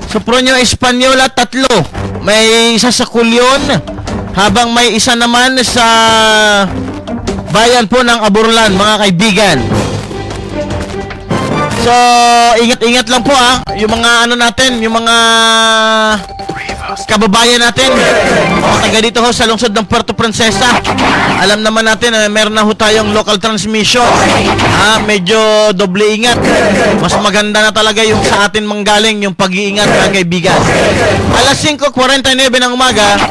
[SPEAKER 4] Sa Pronyo Espanyola, 3. May isa sa Kulyon. Habang may isa naman sa bayan po ng Aburlan, mga kaibigan. So, ingat-ingat lang po yung mga ano natin, yung mga kababayan natin, mga taga dito ho sa lungsod ng Puerto Princesa. Alam naman natin na meron na ho tayong local transmission. Medyo doble ingat. Mas maganda na talaga yung sa atin manggaling yung pag-iingat, mga kaibigan. Alas 5:49 ng umaga,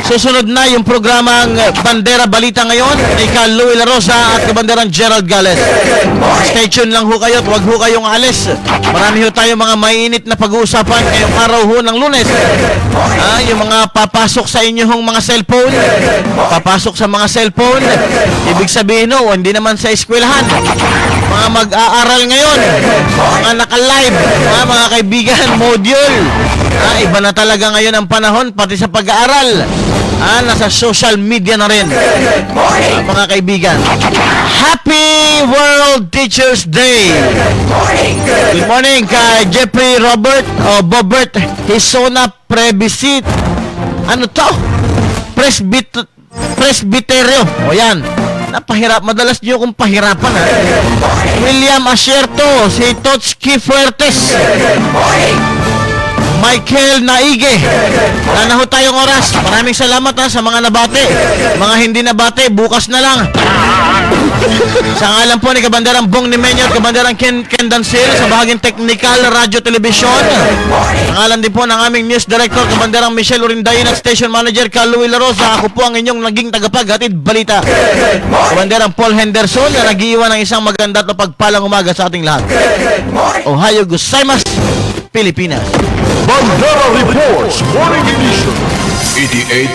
[SPEAKER 4] susunod na yung programang Bandera Balita ngayon ni Carl Louie La Rosa at Kabanderang Gerald Gales. Stay tuned lang ho kayo at huwag ho kayong alis. Marami ho tayong mga mainit na pag-uusapan ngayong araw ho ng Lunes. Yung mga papasok sa inyong mga cellphone, papasok sa mga cellphone, ibig sabihin hindi naman sa eskwelahan. Mga mag-aaral ngayon, mga naka-live, mga kaibigan, module. Iba na talaga ngayon ang panahon, pati sa pag-aaral. Nasa social media na rin. Mga kaibigan. Happy World Teachers Day! Good morning kay Jeffrey Robert o Bobert Hisona Prebisit. Ano to? Presbiterio. O yan. Napahirap. Madalas niyo kong pahirapan. William Asierto. Si Totski Fuertes. Michael Naige. Nanaho tayong oras. Maraming salamat sa mga nabate. Mga hindi nabate, bukas na lang. Sa ngalan po ni Kabanderang Bong Nimenyo at Kabanderang Ken Dancil sa bahaging technical, radio, television. Sa ngalan din po ng aming news director Kabanderang Michelle Urindayin at station manager Louie Larosa. Ako po ang inyong naging tagapaghatid balita. Kabanderang Paul Henderson na nag-iwan ng isang maganda at mapagpalang umaga sa ating lahat. Ohio gozaimasu, Pilipinas.
[SPEAKER 1] Bandera Reports Morning Edition. 88.7